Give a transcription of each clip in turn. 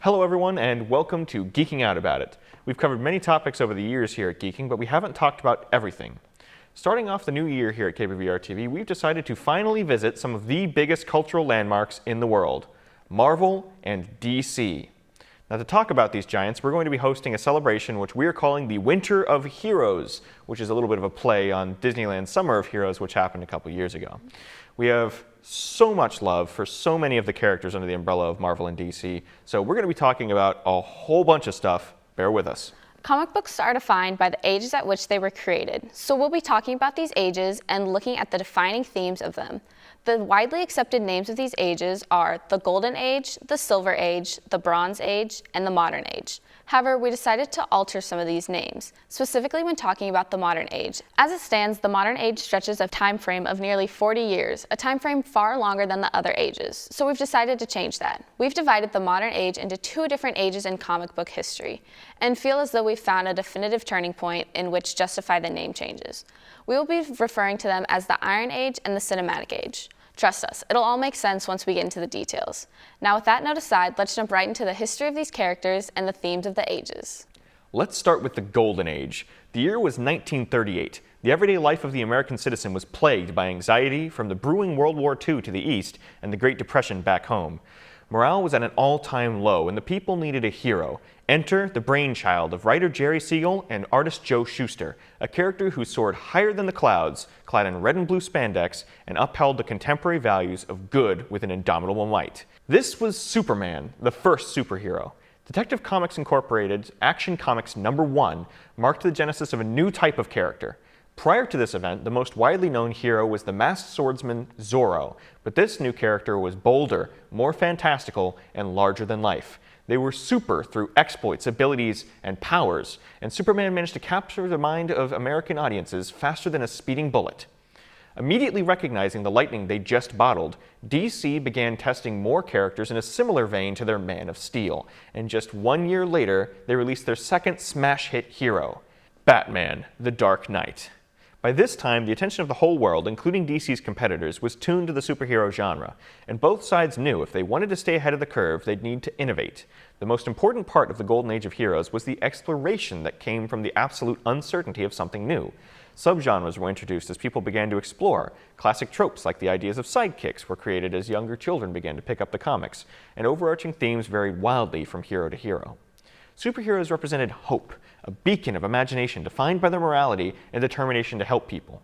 Hello everyone and welcome to Geeking Out About It. We've covered many topics over the years here at Geeking, but we haven't talked about everything. Starting off the new year here at KPVR-TV, we've decided to finally visit some of the biggest cultural landmarks in the world, Marvel and DC. Now to talk about these giants, we're going to be hosting a celebration which we're calling the Winter of Heroes, which is a little bit of a play on Disneyland's Summer of Heroes, which happened a couple years ago. We have so much love for so many of the characters under the umbrella of Marvel and DC, so we're going to be talking about a whole bunch of stuff. Bear with us. Comic books are defined by the ages at which they were created, so we'll be talking about these ages and looking at the defining themes of them. The widely accepted names of these ages are the Golden Age, the Silver Age, the Bronze Age, and the Modern Age. However, we decided to alter some of these names, specifically when talking about the Modern Age. As it stands, the Modern Age stretches a time frame of nearly 40 years, a time frame far longer than the other ages, so we've decided to change that. We've divided the Modern Age into two different ages in comic book history, and feel as though we've found a definitive turning point in which justify the name changes. We will be referring to them as the Iron Age and the Cinematic Age. Trust us, it'll all make sense once we get into the details. Now with that note aside, let's jump right into the history of these characters and the themes of the ages. Let's start with the Golden Age. The year was 1938. The everyday life of the American citizen was plagued by anxiety from the brewing World War II to the east and the Great Depression back home. Morale was at an all-time low and the people needed a hero. Enter the brainchild of writer Jerry Siegel and artist Joe Shuster, a character who soared higher than the clouds, clad in red and blue spandex, and upheld the contemporary values of good with an indomitable might. This was Superman, the first superhero. Detective Comics Incorporated's Action Comics #1 marked the genesis of a new type of character. Prior to this event, the most widely known hero was the masked swordsman Zorro, but this new character was bolder, more fantastical, and larger than life. They were super through exploits, abilities, and powers, and Superman managed to capture the mind of American audiences faster than a speeding bullet. Immediately recognizing the lightning they just bottled, DC began testing more characters in a similar vein to their Man of Steel, and just 1 year later, they released their second smash hit hero, Batman: The Dark Knight. By this time, the attention of the whole world, including DC's competitors, was tuned to the superhero genre, and both sides knew if they wanted to stay ahead of the curve, they'd need to innovate. The most important part of the Golden Age of Heroes was the exploration that came from the absolute uncertainty of something new. Subgenres were introduced as people began to explore. Classic tropes like the ideas of sidekicks were created as younger children began to pick up the comics, and overarching themes varied wildly from hero to hero. Superheroes represented hope, a beacon of imagination defined by their morality and determination to help people.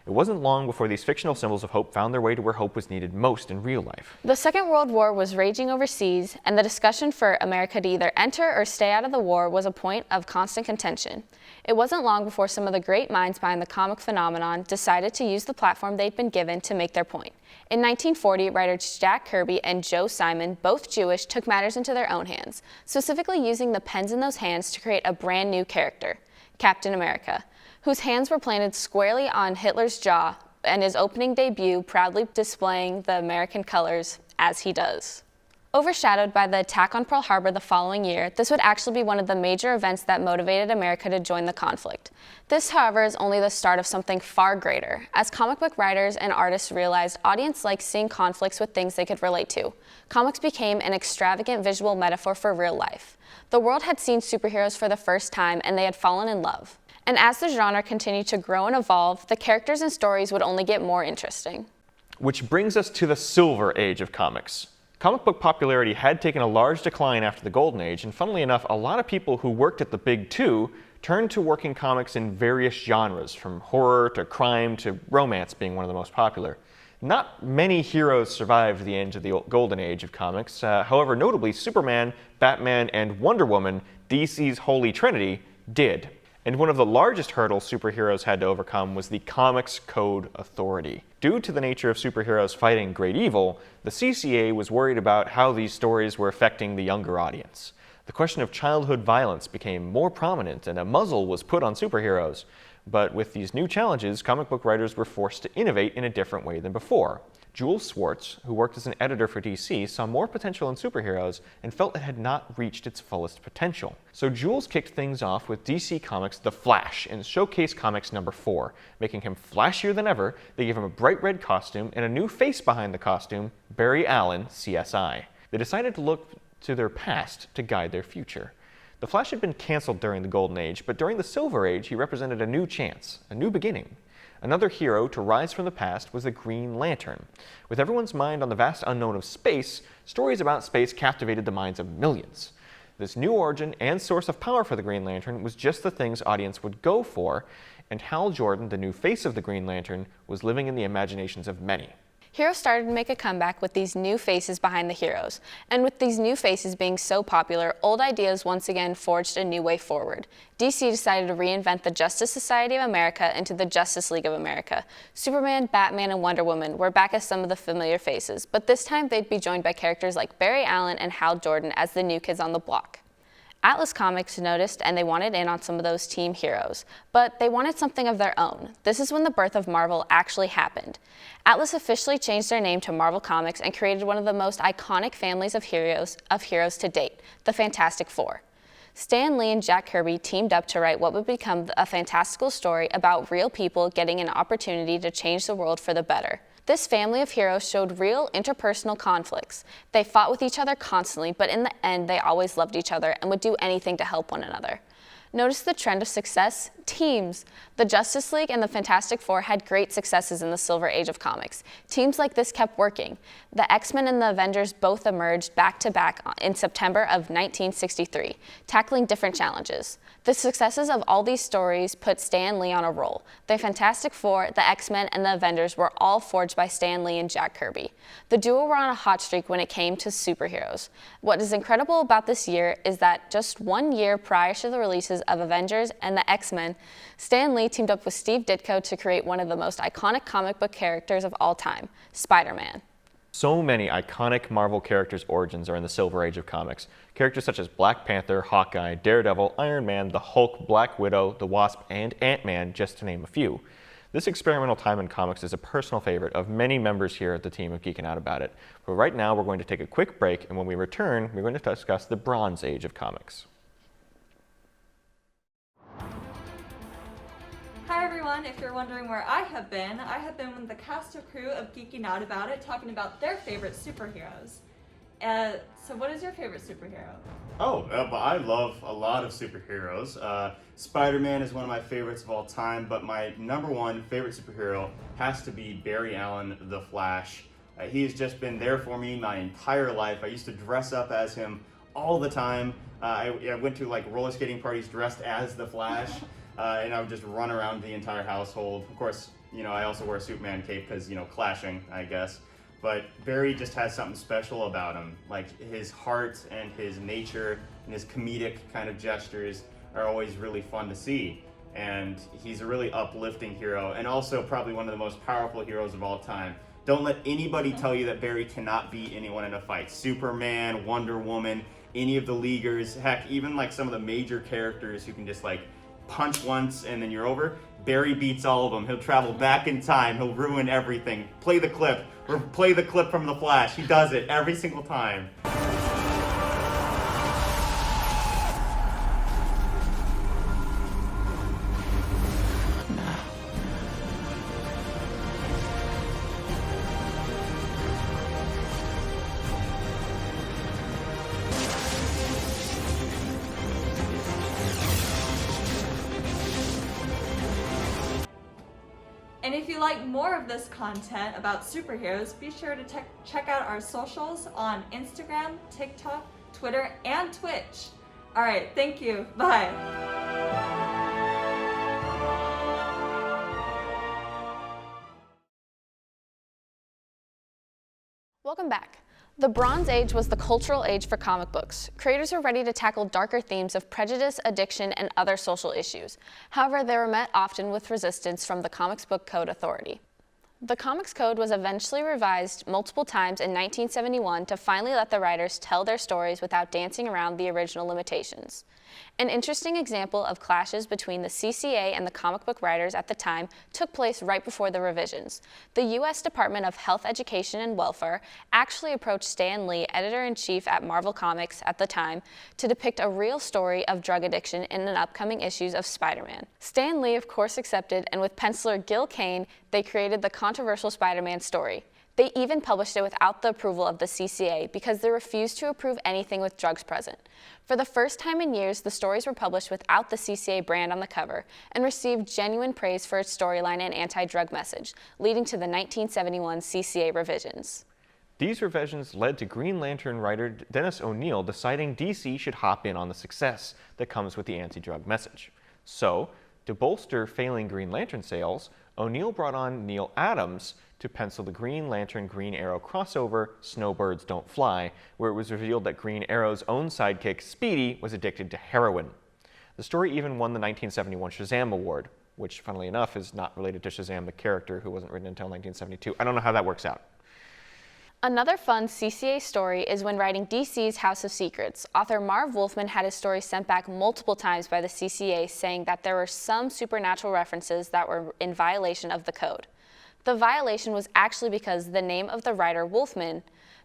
It wasn't long before these fictional symbols of hope found their way to where hope was needed most in real life. The Second World War was raging overseas, and the discussion for America to either enter or stay out of the war was a point of constant contention. It wasn't long before some of the great minds behind the comic phenomenon decided to use the platform they'd been given to make their point. In 1940, writers Jack Kirby and Joe Simon, both Jewish, took matters into their own hands, specifically using the pens in those hands to create a brand new character, Captain America, whose hands were planted squarely on Hitler's jaw and his opening debut proudly displaying the American colors as he does. Overshadowed by the attack on Pearl Harbor the following year, this would actually be one of the major events that motivated America to join the conflict. This, however, is only the start of something far greater. As comic book writers and artists realized audience liked seeing conflicts with things they could relate to, comics became an extravagant visual metaphor for real life. The world had seen superheroes for the first time and they had fallen in love. And as the genre continued to grow and evolve, the characters and stories would only get more interesting. Which brings us to the Silver Age of comics. Comic book popularity had taken a large decline after the Golden Age, and funnily enough, a lot of people who worked at the Big Two turned to working comics in various genres, from horror to crime to romance being one of the most popular. Not many heroes survived the end of the Golden Age of comics. However, notably, Superman, Batman, and Wonder Woman, DC's Holy Trinity, did. And one of the largest hurdles superheroes had to overcome was the Comics Code Authority. Due to the nature of superheroes fighting great evil, the CCA was worried about how these stories were affecting the younger audience. The question of childhood violence became more prominent and a muzzle was put on superheroes. But with these new challenges, comic book writers were forced to innovate in a different way than before. Jules Swartz, who worked as an editor for DC, saw more potential in superheroes and felt it had not reached its fullest potential. So Jules kicked things off with DC Comics' The Flash in Showcase Comics #4. Making him flashier than ever, they gave him a bright red costume and a new face behind the costume, Barry Allen, CSI. They decided to look to their past to guide their future. The Flash had been canceled during the Golden Age, but during the Silver Age, he represented a new chance, a new beginning. Another hero to rise from the past was the Green Lantern. With everyone's mind on the vast unknown of space, stories about space captivated the minds of millions. This new origin and source of power for the Green Lantern was just the things audience would go for, and Hal Jordan, the new face of the Green Lantern, was living in the imaginations of many. Heroes started to make a comeback with these new faces behind the heroes. And with these new faces being so popular, old ideas once again forged a new way forward. DC decided to reinvent the Justice Society of America into the Justice League of America. Superman, Batman, and Wonder Woman were back as some of the familiar faces, but this time they'd be joined by characters like Barry Allen and Hal Jordan as the new kids on the block. Atlas Comics noticed and they wanted in on some of those team heroes, but they wanted something of their own. This is when the birth of Marvel actually happened. Atlas officially changed their name to Marvel Comics and created one of the most iconic families of heroes to date, the Fantastic Four. Stan Lee and Jack Kirby teamed up to write what would become a fantastical story about real people getting an opportunity to change the world for the better. This family of heroes showed real interpersonal conflicts. They fought with each other constantly, but in the end, they always loved each other and would do anything to help one another. Notice the trend of success? Teams. The Justice League and the Fantastic Four had great successes in the Silver Age of comics. Teams like this kept working. The X-Men and the Avengers both emerged back-to-back in September of 1963, tackling different challenges. The successes of all these stories put Stan Lee on a roll. The Fantastic Four, the X-Men, and the Avengers were all forged by Stan Lee and Jack Kirby. The duo were on a hot streak when it came to superheroes. What is incredible about this year is that just 1 year prior to the releases of Avengers and the X-Men, Stan Lee teamed up with Steve Ditko to create one of the most iconic comic book characters of all time, Spider-Man. So many iconic Marvel characters' origins are in the Silver Age of comics. Characters such as Black Panther, Hawkeye, Daredevil, Iron Man, the Hulk, Black Widow, the Wasp, and Ant-Man, just to name a few. This experimental time in comics is a personal favorite of many members here at the team of Geeking Out About It. But right now, we're going to take a quick break, and when we return, we're going to discuss the Bronze Age of comics. Hi everyone, if you're wondering where I have been with the cast of crew of Geeking Out About It, talking about their favorite superheroes. So what is your favorite superhero? But I love a lot of superheroes. Spider-Man is one of my favorites of all time, but my number one favorite superhero has to be Barry Allen, the Flash. He's just been there for me my entire life. I used to dress up as him all the time. I went to like roller skating parties dressed as the Flash. And I would just run around the entire household. Of course, I also wear a Superman cape because, clashing, I guess. But Barry just has something special about him. Like his heart and his nature and his comedic kind of gestures are always really fun to see. And he's a really uplifting hero and also probably one of the most powerful heroes of all time. Don't let anybody tell you that Barry cannot beat anyone in a fight. Superman, Wonder Woman, any of the Leaguers, heck, even like some of the major characters who can just like punch once and then you're over. Barry beats all of them. He'll travel back in time. He'll ruin everything. Play the clip or play the clip from The Flash. He does it every single time. And if you like more of this content about superheroes, be sure to check out our socials on Instagram, TikTok, Twitter, and Twitch. Alright, thank you. Bye. Welcome back. The Bronze Age was the cultural age for comic books. Creators were ready to tackle darker themes of prejudice, addiction, and other social issues. However, they were met often with resistance from the Comics Book Code Authority. The Comics Code was eventually revised multiple times in 1971 to finally let the writers tell their stories without dancing around the original limitations. An interesting example of clashes between the CCA and the comic book writers at the time took place right before the revisions. The U.S. Department of Health, Education, and Welfare actually approached Stan Lee, editor-in-chief at Marvel Comics at the time, to depict a real story of drug addiction in an upcoming issues of Spider-Man. Stan Lee, of course, accepted, and with penciler Gil Kane, they created the controversial Spider-Man story. They even published it without the approval of the CCA because they refused to approve anything with drugs present. For the first time in years, the stories were published without the CCA brand on the cover and received genuine praise for its storyline and anti-drug message, leading to the 1971 CCA revisions. These revisions led to Green Lantern writer Dennis O'Neil deciding DC should hop in on the success that comes with the anti-drug message. So, to bolster failing Green Lantern sales, O'Neil brought on Neil Adams to pencil the Green Lantern Green Arrow crossover Snowbirds Don't Fly, where it was revealed that Green Arrow's own sidekick, Speedy, was addicted to heroin. The story even won the 1971 Shazam Award, which, funnily enough, is not related to Shazam the character, who wasn't written until 1972. I don't know how that works out. Another fun CCA story is when writing DC's House of Secrets. Author Marv Wolfman had his story sent back multiple times by the CCA, saying that there were some supernatural references that were in violation of the code. The violation was actually because the name of the writer, Wolfman.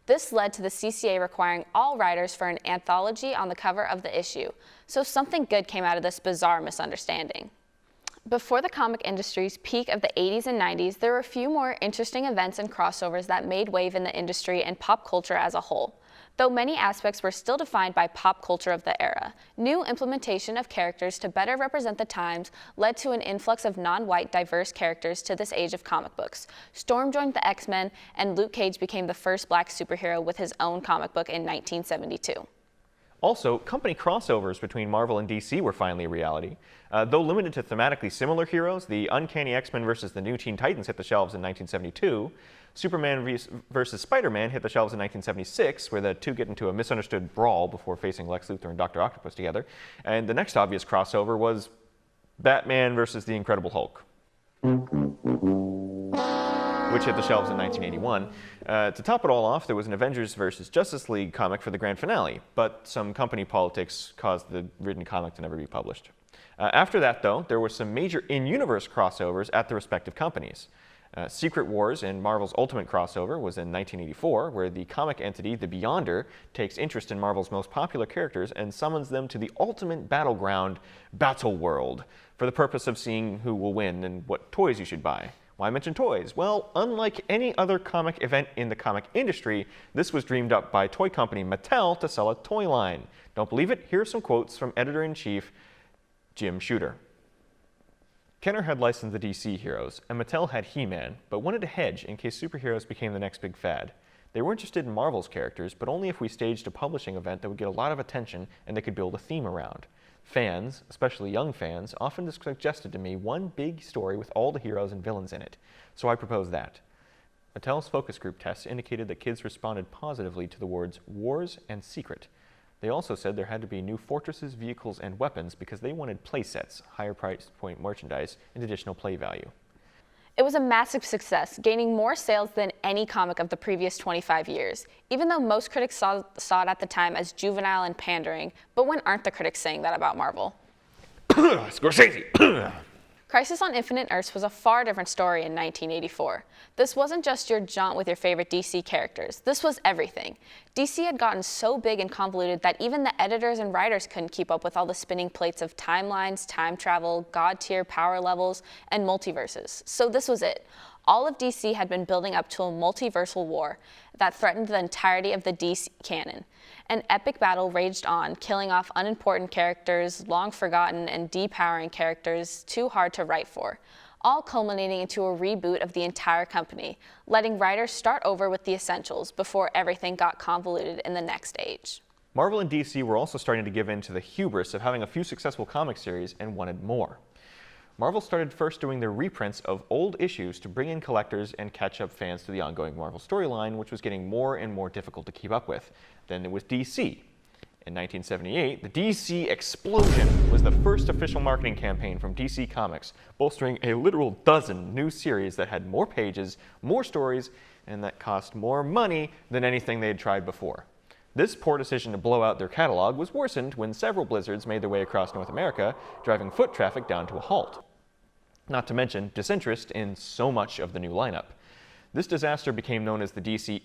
This led to the CCA requiring all writers for an anthology on the cover of the issue. So something good came out of this bizarre misunderstanding. Before the comic industry's peak of the 80s and 90s, there were a few more interesting events and crossovers that made wave in the industry and pop culture as a whole. Though many aspects were still defined by pop culture of the era, new implementation of characters to better represent the times led to an influx of non-white diverse characters to this age of comic books. Storm joined the X-Men, and Luke Cage became the first black superhero with his own comic book in 1972. Also, company crossovers between Marvel and DC were finally a reality. Though limited to thematically similar heroes, the Uncanny X-Men versus the New Teen Titans hit the shelves in 1972. Superman versus Spider-Man hit the shelves in 1976, where the two get into a misunderstood brawl before facing Lex Luthor and Dr. Octopus together. And the next obvious crossover was Batman versus the Incredible Hulk, which hit the shelves in 1981. To top it all off, there was an Avengers vs. Justice League comic for the grand finale, but some company politics caused the written comic to never be published. After that, though, there were some major in-universe crossovers at the respective companies. Secret Wars and Marvel's Ultimate crossover was in 1984, where the comic entity, the Beyonder, takes interest in Marvel's most popular characters and summons them to the ultimate battleground, Battle World, for the purpose of seeing who will win and what toys you should buy. Why mention toys? Well, unlike any other comic event in the comic industry, this was dreamed up by toy company Mattel to sell a toy line. Don't believe it? Here are some quotes from Editor-in-Chief Jim Shooter. Kenner had licensed the DC heroes, and Mattel had He-Man, but wanted to hedge in case superheroes became the next big fad. They were interested in Marvel's characters, but only if we staged a publishing event that would get a lot of attention and they could build a theme around. Fans, especially young fans, often suggested to me one big story with all the heroes and villains in it, so I proposed that. Mattel's focus group tests indicated that kids responded positively to the words wars and secret. They also said there had to be new fortresses, vehicles, and weapons because they wanted playsets, higher price point merchandise, and additional play value. It was a massive success, gaining more sales than any comic of the previous 25 years, even though most critics saw it at the time as juvenile and pandering. But when aren't the critics saying that about Marvel? Scorsese! Crisis on Infinite Earths was a far different story in 1984. This wasn't just your jaunt with your favorite DC characters. This was everything. DC had gotten so big and convoluted that even the editors and writers couldn't keep up with all the spinning plates of timelines, time travel, god-tier power levels, and multiverses. So this was it. All of DC had been building up to a multiversal war that threatened the entirety of the DC canon. An epic battle raged on, killing off unimportant characters, long forgotten and depowering characters too hard to write for, all culminating into a reboot of the entire company, letting writers start over with the essentials before everything got convoluted in the next age. Marvel and DC were also starting to give in to the hubris of having a few successful comic series and wanted more. Marvel started first doing their reprints of old issues to bring in collectors and catch up fans to the ongoing Marvel storyline, which was getting more and more difficult to keep up with. Then it was DC. In 1978, the DC Explosion was the first official marketing campaign from DC Comics, bolstering a literal dozen new series that had more pages, more stories, and that cost more money than anything they had tried before. This poor decision to blow out their catalog was worsened when several blizzards made their way across North America, driving foot traffic down to a halt. Not to mention disinterest in so much of the new lineup. This disaster became known as the DC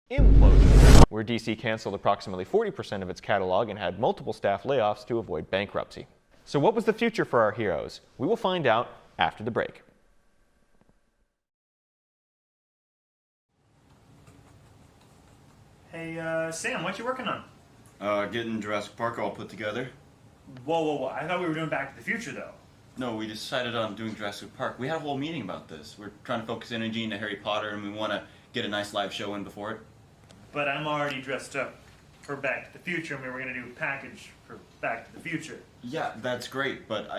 Implosion, where DC canceled approximately 40% of its catalog and had multiple staff layoffs to avoid bankruptcy. So what was the future for our heroes? We will find out after the break. Hey, Sam, what you working on? Getting Jurassic Park all put together. Whoa. I thought we were doing Back to the Future, though. No, we decided on doing Jurassic Park. We had a whole meeting about this. We're trying to focus energy into Harry Potter, and we want to get a nice live show in before it. But I'm already dressed up for Back to the Future, and we were going to do a package for Back to the Future. Yeah, that's great, but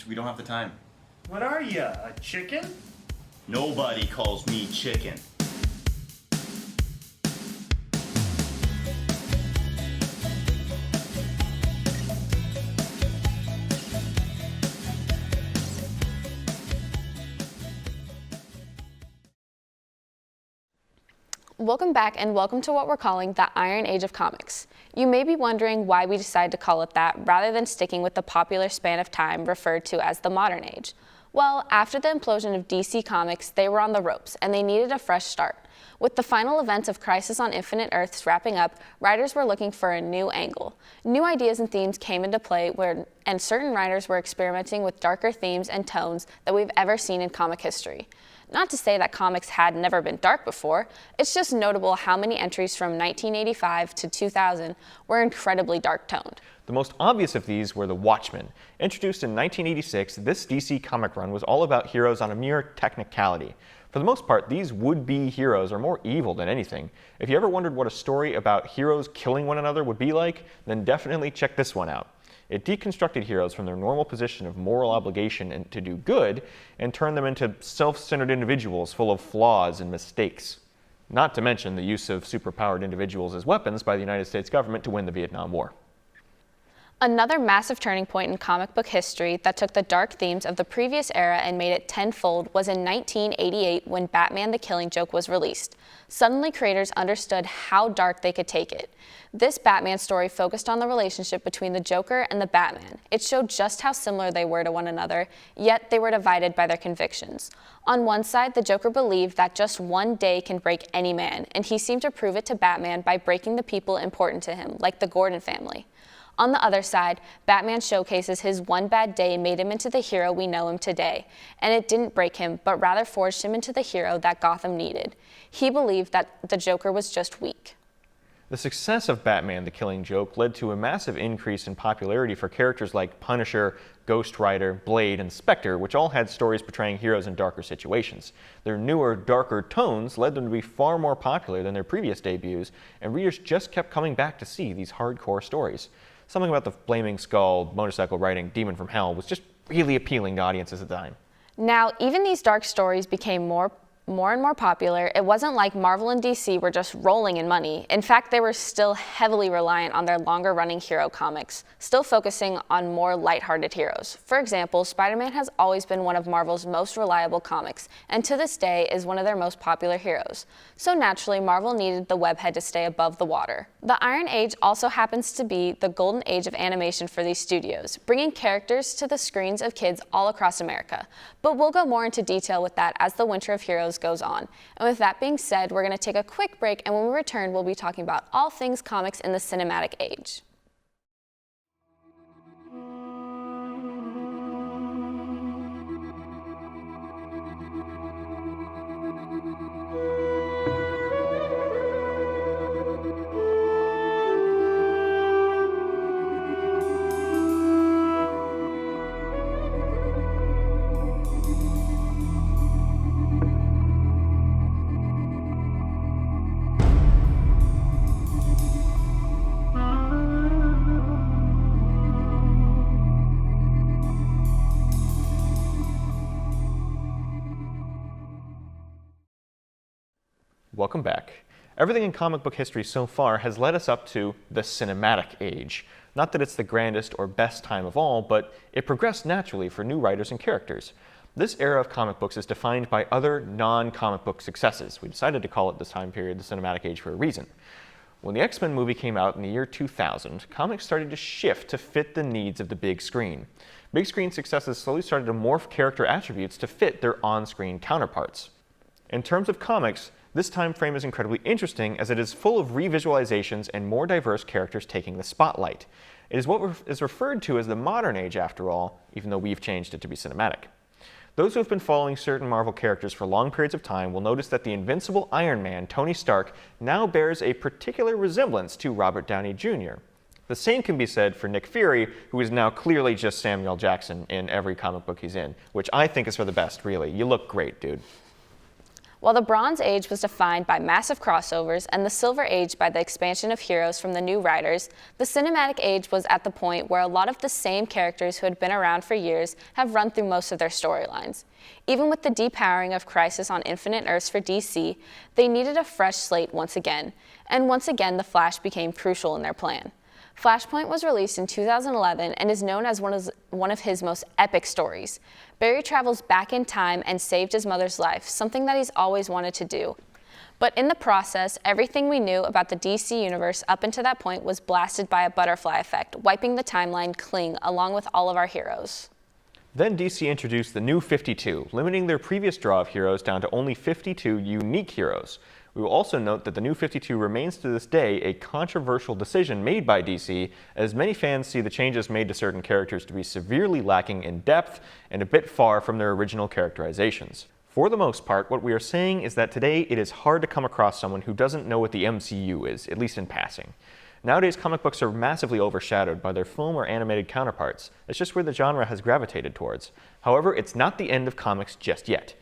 we don't have the time. What are you, a chicken? Nobody calls me chicken. Welcome back and welcome to what we're calling the Iron Age of Comics. You may be wondering why we decided to call it that rather than sticking with the popular span of time referred to as the Modern Age. Well, after the implosion of DC Comics, they were on the ropes and they needed a fresh start. With the final events of Crisis on Infinite Earths wrapping up, writers were looking for a new angle. New ideas and themes came into play and certain writers were experimenting with darker themes and tones that we've ever seen in comic history. Not to say that comics had never been dark before, it's just notable how many entries from 1985 to 2000 were incredibly dark toned. The most obvious of these were the Watchmen. Introduced in 1986, this DC comic run was all about heroes on a mere technicality. For the most part, these would-be heroes are more evil than anything. If you ever wondered what a story about heroes killing one another would be like, then definitely check this one out. It deconstructed heroes from their normal position of moral obligation and to do good and turned them into self-centered individuals full of flaws and mistakes. Not to mention the use of superpowered individuals as weapons by the United States government to win the Vietnam War. Another massive turning point in comic book history that took the dark themes of the previous era and made it tenfold was in 1988 when Batman the Killing Joke was released. Suddenly creators understood how dark they could take it. This Batman story focused on the relationship between the Joker and the Batman. It showed just how similar they were to one another, yet they were divided by their convictions. On one side, the Joker believed that just one day can break any man, and he seemed to prove it to Batman by breaking the people important to him, like the Gordon family. On the other side, Batman showcases his one bad day made him into the hero we know him today, and it didn't break him, but rather forged him into the hero that Gotham needed. He believed that the Joker was just weak. The success of Batman the Killing Joke led to a massive increase in popularity for characters like Punisher, Ghost Rider, Blade, and Spectre, which all had stories portraying heroes in darker situations. Their newer, darker tones led them to be far more popular than their previous debuts, and readers just kept coming back to see these hardcore stories. Something about the flaming skull, motorcycle riding demon from hell was just really appealing to audiences at the time. Now, even these dark stories became more and more popular. It wasn't like Marvel and DC were just rolling in money. In fact, they were still heavily reliant on their longer-running hero comics, still focusing on more lighthearted heroes. For example, Spider-Man has always been one of Marvel's most reliable comics, and to this day is one of their most popular heroes. So naturally, Marvel needed the webhead to stay above the water. The Iron Age also happens to be the golden age of animation for these studios, bringing characters to the screens of kids all across America. But we'll go more into detail with that as the Winter of Heroes goes on. And with that being said, we're going to take a quick break, and when we return, we'll be talking about all things comics in the cinematic age. Welcome back. Everything in comic book history so far has led us up to the cinematic age. Not that it's the grandest or best time of all, but it progressed naturally for new writers and characters. This era of comic books is defined by other non-comic book successes. We decided to call it this time period the cinematic age for a reason. When the X-Men movie came out in the year 2000, comics started to shift to fit the needs of the big screen. Big screen successes slowly started to morph character attributes to fit their on-screen counterparts. In terms of comics, this time frame is incredibly interesting as it is full of revisualizations and more diverse characters taking the spotlight. It is what is referred to as the modern age after all, even though we've changed it to be cinematic. Those who have been following certain Marvel characters for long periods of time will notice that the invincible Iron Man, Tony Stark, now bears a particular resemblance to Robert Downey Jr. The same can be said for Nick Fury, who is now clearly just Samuel Jackson in every comic book he's in, which I think is for the best, really. You look great, dude. While the Bronze Age was defined by massive crossovers and the Silver Age by the expansion of heroes from the new writers, the Cinematic Age was at the point where a lot of the same characters who had been around for years have run through most of their storylines. Even with the depowering of Crisis on Infinite Earths for DC, they needed a fresh slate once again, and once again the Flash became crucial in their plan. Flashpoint was released in 2011 and is known as one of his most epic stories. Barry travels back in time and saved his mother's life, something that he's always wanted to do. But in the process, everything we knew about the DC universe up until that point was blasted by a butterfly effect, wiping the timeline clean along with all of our heroes. Then DC introduced the New 52, limiting their previous draw of heroes down to only 52 unique heroes. We will also note that the New 52 remains to this day a controversial decision made by DC, as many fans see the changes made to certain characters to be severely lacking in depth and a bit far from their original characterizations. For the most part, what we are saying is that today it is hard to come across someone who doesn't know what the MCU is, at least in passing. Nowadays, comic books are massively overshadowed by their film or animated counterparts. It's just where the genre has gravitated towards. However, it's not the end of comics just yet.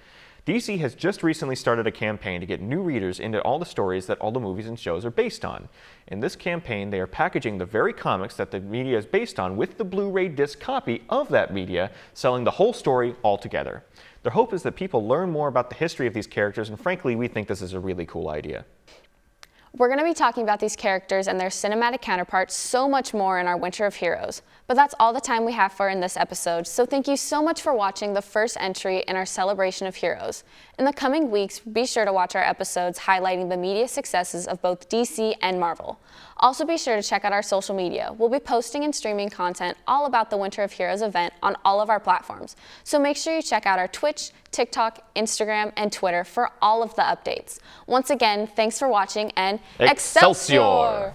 DC has just recently started a campaign to get new readers into all the stories that all the movies and shows are based on. In this campaign, they are packaging the very comics that the media is based on with the Blu-ray disc copy of that media, selling the whole story all together. Their hope is that people learn more about the history of these characters, and frankly, we think this is a really cool idea. We're going to be talking about these characters and their cinematic counterparts so much more in our Winter of Heroes, but that's all the time we have for in this episode, so thank you so much for watching the first entry in our celebration of heroes. In the coming weeks, be sure to watch our episodes highlighting the media successes of both DC and Marvel. Also be sure to check out our social media. We'll be posting and streaming content all about the Winter of Heroes event on all of our platforms, so make sure you check out our Twitch, TikTok, Instagram, and Twitter for all of the updates. Once again, thanks for watching, and Excelsior!